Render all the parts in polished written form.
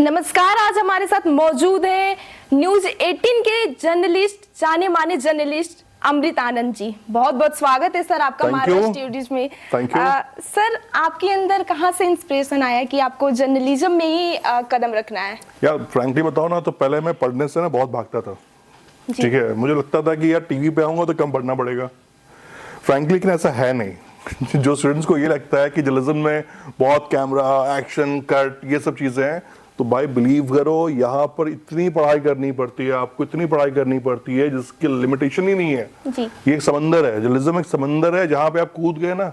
नमस्कार, आज हमारे साथ मौजूद है न्यूज 18 के जर्नलिस्ट, जाने माने जर्नलिस्ट अमृत आनंद जी। बहुत बहुत स्वागत है सर आपका महाराष्ट्र स्टूडियोज में। सर, आपके अंदर कहाँ से इंस्पिरेशन आया कि आपको जर्नलिज्म में ही कदम रखना है? यार फ्रैंकली बताओ ना, तो पहले मैं पढ़ने से ना बहुत भागता था। ठीक है, मुझे लगता था कि यार टीवी पे आऊंगा तो कम पढ़ना पड़ेगा। फ्रैंकली लेकिन ऐसा है नहीं। जो स्टूडेंट्स को ये लगता है कि जर्नलिज्म में बहुत कैमरा, एक्शन, कट, ये सब चीजें हैं, तो भाई बिलीव करो, यहाँ पर इतनी पढ़ाई करनी पड़ती है, आपको इतनी पढ़ाई करनी पड़ती है जिसकी लिमिटेशन ही नहीं है जी। ये एक समंदर है, जर्नलिज्म एक समंदर है, जहाँ पे आप कूद गए ना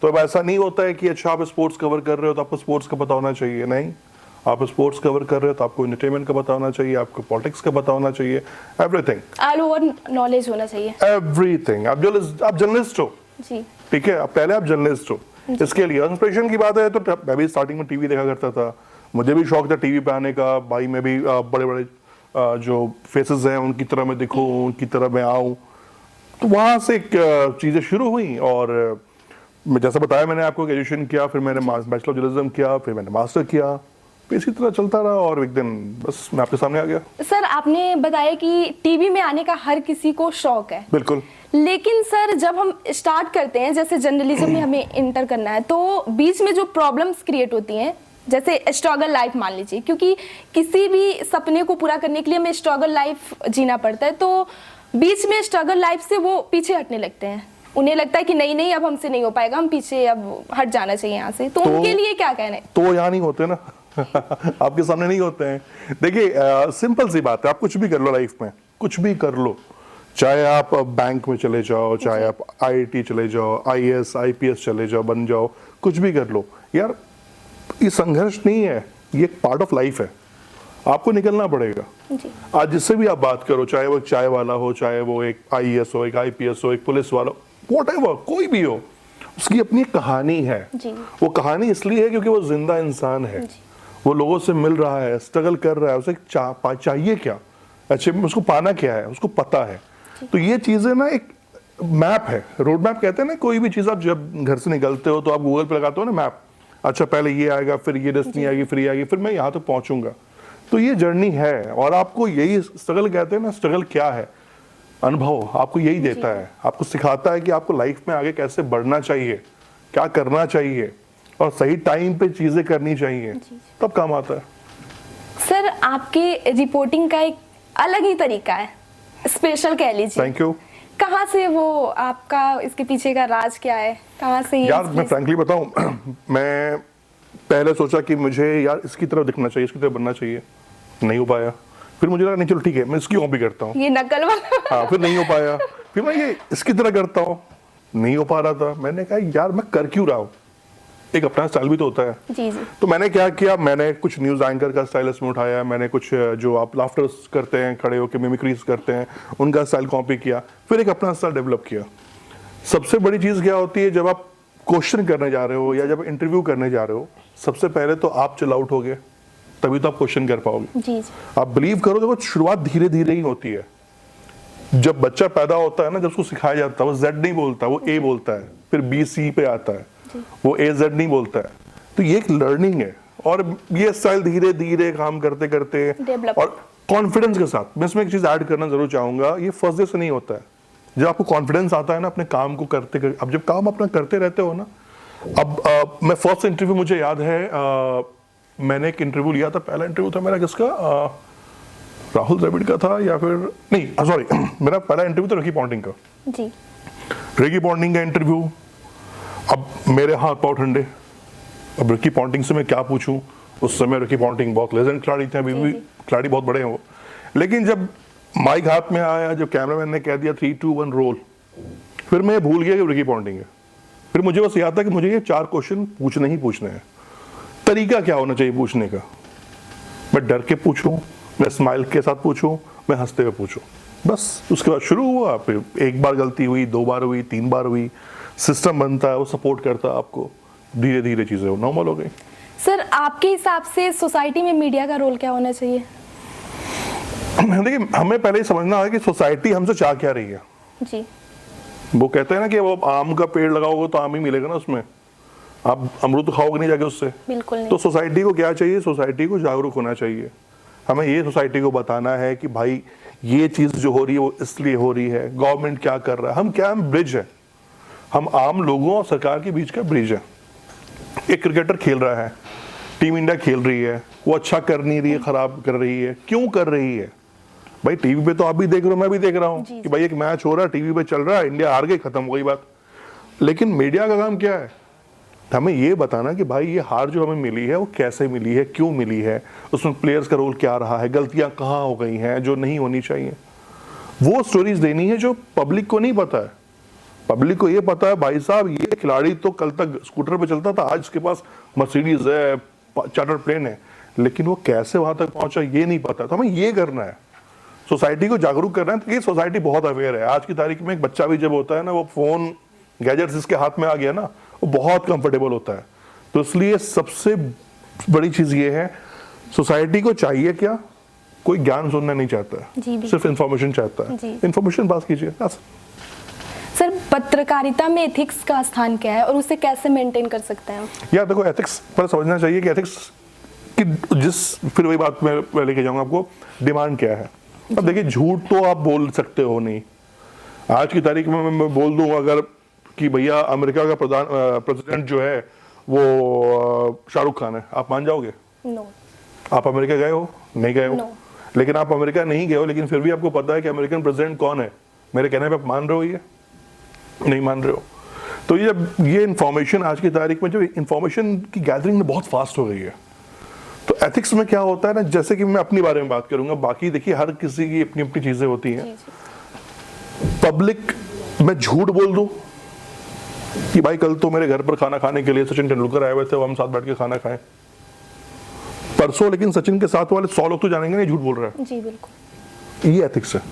तो अब ऐसा नहीं होता है कि अच्छा आप स्पोर्ट्स कवर कर रहे हो तो आपको स्पोर्ट्स का पता होना चाहिए। नहीं, आप स्पोर्ट्स कवर कर रहे हो तो आपको एंटरटेनमेंट का पता होना चाहिए, आपको पॉलिटिक्स का पता होना चाहिए, एवरीथिंग, ऑल ओवर नॉलेज होना चाहिए, एवरीथिंग। आप जर्नलिस्ट हो जी, ठीक है, पहले आप जर्नलिस्ट हो। इसके लिए इंस्पिरेशन की बात है तो मैं भी स्टार्टिंग में टीवी देखा करता था, मुझे भी शौक था टीवी पे आने का। भाई मैं भी बड़े बड़े जो फेसेस हैं उनकी तरह मैं दिखूं, उनकी तरह मैं आऊं, तो वहां से चीजें शुरू हुई। और मैं जैसा बताया, मैंने आपको ग्रेजुएशन किया, फिर मैंने बैचलर ऑफ जर्नलिज्म किया, फिर मैंने मास्टर किया, फिर इसी तरह चलता रहा और एक दिन बस मैं आपके सामने आ गया। सर, आपने बताया कि टीवी में आने का हर किसी को शौक है। बिल्कुल। लेकिन सर, जब हम स्टार्ट करते हैं, जैसे जर्नलिज्म में हमें इंटर करना है, तो बीच में जो प्रॉब्लम्स क्रिएट होती हैं, जैसे स्ट्रगल लाइफ मान लीजिए, क्योंकि किसी भी सपने को पूरा करने के लिए हमें स्ट्रगल लाइफ जीना पड़ता है, तो बीच में स्ट्रगल लाइफ से वो पीछे हटने लगते हैं। उन्हें लगता है कि नहीं नहीं, अब हमसे नहीं हो पाएगा, हम पीछे अब हट जाना चाहिए यहाँ से। तो उनके लिए क्या कहना है? तो यहाँ नहीं होते ना आपके सामने नहीं होते हैं। देखिए, सिंपल सी बात है, आप कुछ भी कर लो लाइफ में, कुछ भी कर लो, चाहे आप बैंक में चले जाओ, चाहे आप IIT चले जाओ, IAS IPS चले जाओ, बन जाओ, कुछ भी कर लो यार, ये संघर्ष नहीं है, ये एक पार्ट ऑफ लाइफ है, आपको निकलना पड़ेगा जी। आज जिससे भी आप बात करो, चाहे वो चाय वाला हो, चाहे वो एक IAS हो, एक IPS हो, एक पुलिस वाला, व्हाटएवर, कोई भी हो, उसकी अपनी कहानी है जी। वो कहानी इसलिए है क्योंकि वो जिंदा इंसान है, वो लोगों से मिल रहा है, स्ट्रगल कर रहा है, उसे चाहिए क्या, अच्छे उसको पाना क्या है, उसको पता है। तो ये चीजें ना एक मैप है, रोड मैप कहते हैं ना। कोई भी चीज आप जब घर से निकलते हो तो आप गूगल पे लगाते हो ना मैप, अच्छा पहले ये आएगा, फिर ये डेस्टिनी आएगी, फिर ये आएगी, फिर मैं यहाँ तक पहुंचूंगा। तो ये जर्नी है, और आपको यही स्ट्रगल कहते हैं ना। स्ट्रगल क्या है? अनुभव आपको यही देता है, आपको सिखाता है कि आपको लाइफ में आगे कैसे बढ़ना चाहिए, क्या करना चाहिए, और सही टाइम पे चीजें करनी चाहिए, तब काम आता है। सर, आपके रिपोर्टिंग का एक अलग ही तरीका है, स्पेशल कह लीजिए। Thank you. कहाँ से वो आपका, इसके पीछे का राज क्या है, कहाँ से? यार मैं फ्रैंकली बताऊं, मैं पहले सोचा कि मुझे यार इसकी तरफ दिखना चाहिए, इसकी तरफ बनना चाहिए, नहीं हो पाया। फिर मुझे लगा नहीं, चलो ठीक है, मैं इसकी कॉपी करता हूँ, ये नकल वाला। हाँ, फिर नहीं हो पाया, फिर मैं ये इसकी तरह करता हूँ, नहीं हो पा रहा था। मैंने कहा यार मैं कर क्यों रहा हूँ, एक अपना स्टाइल भी तो होता है जी जी। तो मैंने क्या किया, मैंने कुछ न्यूज एंकर का स्टाइल इसमें उठाया, मैंने कुछ जो आप लाफ्टर्स करते हैं, खड़े होकर मिमिक्रीज करते हैं, उनका स्टाइल कॉपी किया, फिर एक अपना स्टाइल डेवलप किया। सबसे बड़ी चीज क्या होती है, जब आप क्वेश्चन करने जा रहे हो या जब इंटरव्यू करने जा रहे हो, सबसे पहले तो आप चिल आउट होगे, तभी तो आप क्वेश्चन कर पाओगे जी। आप बिलीव करो, देखो शुरुआत धीरे धीरे ही होती है। जब बच्चा पैदा होता है ना, जब उसको सिखाया जाता है, वो Z नहीं बोलता, वो A बोलता है, फिर B C पे आता है, वो AZ नहीं बोलता है। तो ये एक लर्निंग है, और ये स्टाइल धीरे धीरे काम करते करते और कॉन्फिडेंस के साथ। मैं इसमें एक चीज ऐड करना जरूर चाहूंगा, ये फर्स्ट डे से नहीं होता है। जब आपको कॉन्फिडेंस आता है ना अपने काम को करते करते, अब जब काम अपना करते रहते हो ना, अब मैं फर्स्ट इंटरव्यू मुझे याद है, मैंने एक इंटरव्यू लिया था, पहला इंटरव्यू था मेरा किसका, राहुल द्रविड़ का था, या फिर नहीं सॉरी मेरा पहला इंटरव्यू था रिकी पॉन्टिंग का जी। रिकी पॉन्टिंग का इंटरव्यू, अब मेरे हाथ पांव ठंडे, अब रिकी पॉन्टिंग से मैं क्या पूछूं। उस समय रिकी पॉन्टिंग बहुत लेजेंड खिलाड़ी थे, अभी भी खिलाड़ी बहुत बड़े हैं वो। लेकिन जब माइक हाथ में आया, जब कैमरामैन ने कह दिया 3 2 1 रोल, फिर मैं भूल गया कि रिकी पॉन्टिंग है। फिर मुझे बस याद था कि मुझे ये 4 क्वेश्चन पूछने ही पूछने हैं। तरीका क्या होना चाहिए पूछने का, मैं डर के पूछूं, मैं स्माइल के साथ पूछूं, मैं हंसते हुए पूछूं, बस। उसके बाद शुरू हुआ, फिर एक बार गलती हुई, 2 बार हुई, 3 बार हुई, सिस्टम बनता है, वो सपोर्ट करता है आपको, धीरे धीरे चीजें नॉर्मल हो गई। सर, आपके हिसाब से सोसाइटी में मीडिया का रोल क्या होना चाहिए? देखिए, हमें पहले ही समझना है कि सोसाइटी हमसे चाह क्या रही है जी। वो कहते हैं ना कि वो आम का पेड़ लगाओगे तो आम ही मिलेगा ना उसमें, आप अमरूद तो खाओगे नहीं जाके उससे। बिल्कुल नहीं। तो सोसाइटी को क्या चाहिए, सोसाइटी को जागरूक होना चाहिए। हमें ये सोसाइटी को बताना है कि भाई ये चीज जो हो रही है वो इसलिए हो रही है, गवर्नमेंट क्या कर रहा है, हम क्या, हम ब्रिज है, हम आम लोगों और सरकार के बीच का ब्रिज है। एक क्रिकेटर खेल रहा है, टीम इंडिया खेल रही है, वो अच्छा कर नहीं रही है, खराब कर रही है, क्यों कर रही है भाई? टीवी पे तो आप भी देख रहे हो, मैं भी देख रहा हूँ कि भाई एक मैच हो रहा है, टीवी पे चल रहा है, इंडिया हार गई, खत्म हो गई बात। लेकिन मीडिया का काम क्या है? हमें ये बताना कि भाई ये हार जो हमें मिली है वो कैसे मिली है, क्यों मिली है, उसमें प्लेयर्स का रोल क्या रहा है, गलतियां कहाँ हो गई हैं जो नहीं होनी चाहिए। वो स्टोरीज देनी है जो पब्लिक को नहीं पता है। पब्लिक को ये पता है भाई साहब ये खिलाड़ी तो कल तक स्कूटर पे चलता था, आज उसके पास मर्सिडीज है, चार्टर प्लेन है, लेकिन वो कैसे वहां तक पहुंचा ये नहीं पता। तो हमें ये करना है, सोसाइटी को जागरूक करना है। तो ये सोसाइटी बहुत अवेयर है। आज की तारीख में एक बच्चा भी जब होता है ना, वो फोन गैजेट्स इसके हाथ में आ गया ना, वो बहुत कंफर्टेबल होता है। तो इसलिए सबसे बड़ी चीज ये है, सोसाइटी को चाहिए क्या, कोई ज्ञान सुनना नहीं चाहता है, सिर्फ इंफॉर्मेशन चाहता है। इंफॉर्मेशन पास कीजिए। सर, पत्रकारिता में एथिक्स का स्थान क्या है और उसे कैसे मेंटेन कर सकते हैं? यार देखो, एथिक्स पर समझना चाहिए कि एथिक्स की फिर वही बात मैं लेके जाऊंगा आपको, डिमांड क्या है। अब देखिए, झूठ तो आप बोल सकते हो नहीं। आज की तारीख में मैं बोल दूं अगर कि भैया अमेरिका का प्रेसिडेंट जो है वो शाहरुख खान है, आप मान जाओगे? नो। आप अमेरिका गए हो? नहीं गए हो। No. लेकिन आप अमेरिका नहीं गए हो, लेकिन फिर भी आपको पता है कि अमेरिकन प्रेसिडेंट कौन है। मेरे कहने पे आप मान रहे हो? ये नहीं मान रहे हो। तो ये इंफॉर्मेशन आज की तारीख में, जो इंफॉर्मेशन की गैदरिंग में बहुत फास्ट हो गई है। तो एथिक्स में क्या होता है ना, जैसे कि मैं अपनी बारे में बात करूंगा, बाकी देखिए हर किसी की अपनी अपनी चीजें होती हैं। पब्लिक में झूठ बोल दूं कि भाई कल तो मेरे घर पर खाना खाने के लिए सचिन तेंदुलकर आए हुए थे, वो हम साथ बैठ के खाना खाएं परसों, लेकिन सचिन के साथ वाले 100 लोग तो जानेंगे नहीं झूठ बोल रहा है। जी बिल्कुल। ये एथिक्स है।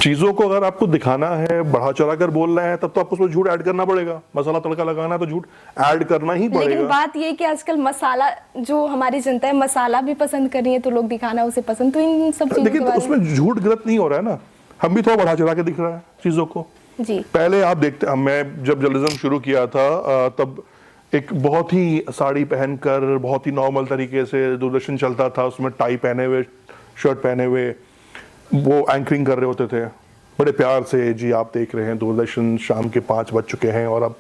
चीजों को अगर आपको दिखाना है, बढ़ा चढ़ा कर बोलना है, तब तो आपको उसमें झूठ ऐड करना पड़ेगा। मसाला तड़का लगाना है तो झूठ ऐड करना ही पड़ेगा। लेकिन बात ये कि आजकल मसाला, जो हमारी जनता है मसाला भी पसंद कर रही है, तो लोग दिखाना उसे पसंद, तो इन सब चीजों देखिए, तो उसमें झूठ गलत नहीं हो रहा है ना, हम भी थोड़ा बढ़ा चढ़ा के दिख रहा है चीजों को। जी। पहले आप देखते, मैं जब जर्नलिज्म शुरू किया था तब एक बहुत ही साड़ी पहनकर बहुत ही नॉर्मल तरीके से दूरदर्शन चलता था, उसमें टाई पहने हुए, शर्ट पहने हुए वो एंकरिंग कर रहे होते थे बड़े प्यार से। जी आप देख रहे हैं दूरदर्शन, शाम के 5 बज चुके हैं और अब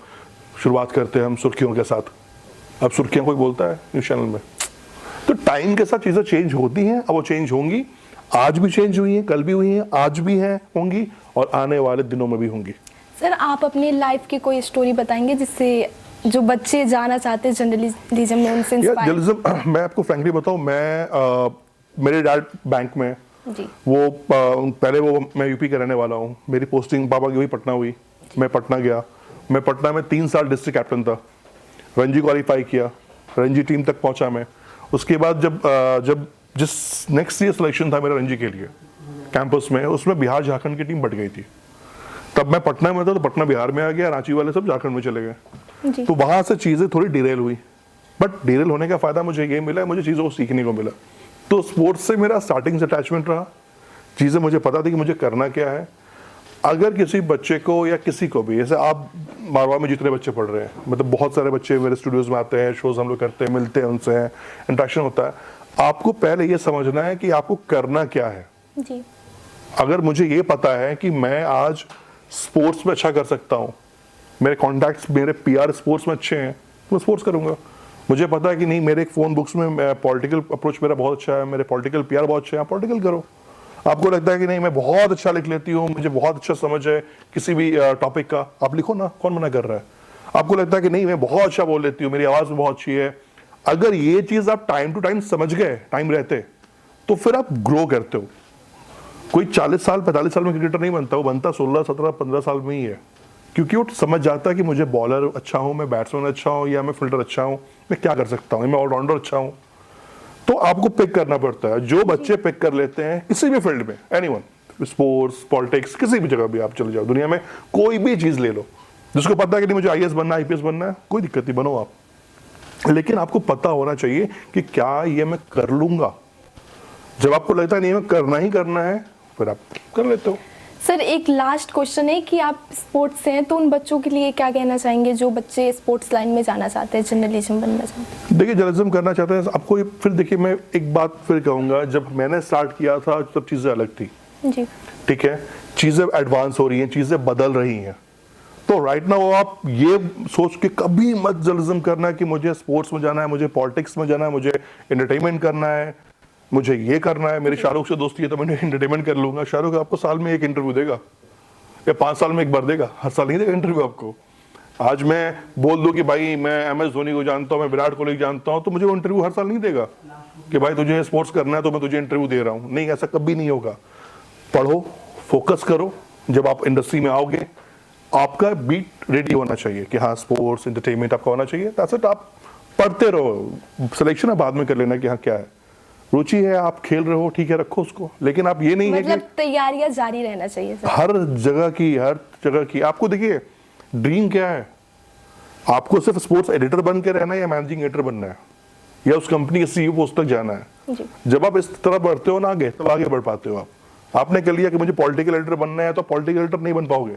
शुरुआत करते हैं हम सुर्खियों के साथ। अब सुर्खियां कोई बोलता है न्यूज चैनल में? तो टाइम के साथ चीजें चेंज होती हैं, अब वो चेंज होंगी। आज भी चेंज हुई है, कल भी हुई है, आज भी है, होंगी और आने वाले दिनों में भी होंगी। सर, आप अपनी लाइफ की कोई स्टोरी बताएंगे जिससे जो बच्चे जाना चाहते हैं जर्नलिज्म में, उनसे इंस्पायर? जर्नलिज्म, मैं आपको फ्रैंकली बताऊं, मेरे डैड बैंक में जी। वो पहले वो, मैं यूपी का रहने वाला हूँ, मेरी पोस्टिंग पापा की हुई पटना हुई, मैं पटना गया। मैं पटना में 3 साल डिस्ट्रिक्ट कैप्टन था, रणजी क्वालिफाई किया, रणजी टीम तक पहुंचा मैं। उसके बाद जब जिस नेक्स्ट ईयर सिलेक्शन था मेरा रणजी के लिए कैंपस में, उसमें बिहार झारखंड की टीम बट गई थी। तब मैं पटना में था, तो पटना बिहार में आ गया, रांची वाले सब झारखंड में चले गए। तो वहां से चीजें थोड़ी डिरेल हुई, बट डिरेल होने का फायदा मुझे ये मिला, मुझे चीजों को सीखने को मिला। तो स्पोर्ट्स से मेरा स्टार्टिंग से अटैचमेंट रहा, चीजें मुझे पता थी कि मुझे करना क्या है। अगर किसी बच्चे को या किसी को भी, जैसे आप मारवाड़ में जितने बच्चे पढ़ रहे हैं, मतलब बहुत सारे बच्चे मेरे स्टूडियोज में आते हैं, शोज हम लोग करते हैं, मिलते हैं उनसे, इंटरेक्शन होता है। आपको पहले ये समझना है कि आपको करना क्या है। जी। अगर मुझे ये पता है कि मैं आज स्पोर्ट्स में अच्छा कर सकता हूँ, मेरे कॉन्टैक्ट्स, मेरे पीआर स्पोर्ट्स में अच्छे हैं, तो मैं स्पोर्ट्स करूंगा। मुझे पता है कि नहीं, मेरे फोन बुक्स में पॉलिटिकल अप्रोच मेरा बहुत अच्छा है, मेरे पॉलिटिकल पीआर बहुत अच्छे हैं, पॉलिटिकल करो। आपको लगता है कि नहीं मैं बहुत अच्छा लिख लेती हूँ, मुझे बहुत अच्छा समझ है किसी भी टॉपिक का, आप लिखो ना, कौन मना कर रहा है। आपको लगता है कि नहीं मैं बहुत अच्छा बोल लेती हूँ, मेरी आवाज में बहुत अच्छी है, अगर ये चीज आप टाइम टू टाइम समझ गए, टाइम रहते, तो फिर आप ग्रो करते हो। कोई 40 साल 45 साल में क्रिकेटर नहीं बनता, वो बनता 16 17 15 साल में ही है, क्योंकि वो समझ जाता है कि मुझे बॉलर अच्छा हूं, मैं बैट्समैन अच्छा हूं, या मैं फील्डर अच्छा हूं, मैं क्या कर सकता हूं, मैं ऑलराउंडर अच्छा हूं। तो आपको पिक करना पड़ता है। जो बच्चे पिक कर लेते हैं किसी भी फील्ड में, एनीवन, स्पोर्ट्स, पॉलिटिक्स, किसी भी जगह भी आप चले जाओ दुनिया में, कोई भी चीज ले लो, जिसको पता है कि नहीं मुझे आईएएस बनना है, आईपीएस बनना है, कोई दिक्कत नहीं, बनो आप। लेकिन आपको पता होना चाहिए कि क्या ये मैं कर लूंगा। जब आपको लगता है नहीं मैं करना ही करना है, फिर आप कर लेते हो। सर एक लास्ट क्वेश्चन है कि आप स्पोर्ट्स से हैं तो उन बच्चों के लिए क्या कहना चाहेंगे जो बच्चे स्पोर्ट्स लाइन में जाना चाहते हैं, जर्नलिज्म बनना चाहते हैं? देखिए जर्नलिज्म करना चाहते हैं आपको फिर देखिए मैं एक बात फिर कहूँगा, जब मैंने स्टार्ट किया था तब चीज़ें अलग थी। जी ठीक है, चीज़ें एडवांस हो रही हैं, चीज़ें बदल रही हैं। तो राइट नाउ आप ये सोच के कभी मत जर्नलिज्म करना कि मुझे स्पोर्ट्स में जाना है, मुझे पॉलिटिक्स में जाना है, मुझे एंटरटेनमेंट करना है, मुझे ये करना है। मेरी शाहरुख से दोस्ती है तो मैं एंटरटेनमेंट कर लूंगा। शाहरुख आपको साल में एक इंटरव्यू देगा या 5 साल में एक बार देगा, हर साल नहीं देगा इंटरव्यू आपको। आज मैं बोल दूं कि भाई मैं MS धोनी को जानता हूं, मैं विराट कोहली को जानता हूं, तो मुझे वो इंटरव्यू हर साल नहीं देगा कि भाई तुझे स्पोर्ट्स करना है तो मैं तुझे इंटरव्यू दे रहा हूं। नहीं, ऐसा कभी नहीं होगा। पढ़ो, फोकस करो। जब आप इंडस्ट्री में आओगे आपका बीट रेडी होना चाहिए कि हाँ स्पोर्ट्स एंटरटेनमेंट आपका होना चाहिए। आप पढ़ते रहो, सिलेक्शन बाद में कर लेना कि हाँ क्या है रुचि है, आप खेल रहे हो ठीक है रखो उसको, लेकिन आप ये नहीं मतलब है कि तैयारियां जारी रहना चाहिए सर। हर जगह की आपको देखिए ड्रीम क्या है, आपको सिर्फ स्पोर्ट्स एडिटर बन के रहना है या मैनेजिंग एडिटर बनना है या उस कंपनी के CEO पोस्ट तक जाना है। जी। जब आप इस तरह बढ़ते हो ना आगे तब आगे बढ़ पाते हो। आपने कर लिया कि मुझे पॉलिटिकल एडिटर बनना है तो पॉलिटिकल एडिटर नहीं बन पाओगे।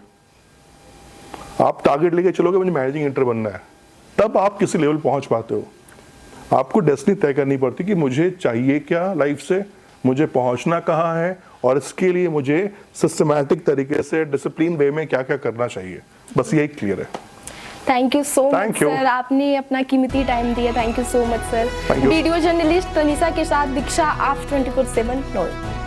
आप टारगेट लेके चलोगे मुझे मैनेजिंग एडिटर बनना है, तब आप किसी लेवल पहुंच पाते हो। आपको डेस्टिनी तय करनी पड़ती कि मुझे चाहिए क्या लाइफ से, मुझे पहुंचना कहाँ है, और इसके लिए मुझे सिस्टमैटिक तरीके से डिसिप्लिन वे में क्या क्या करना चाहिए, बस यही क्लियर है। Thank you so much Thank you. Sir, आपने अपना कीमती टाइम दिया। Thank you so much sir. Thank you. Video journalist Tanisha के साथ दीक्षा, आप 24/7 नॉर्थ।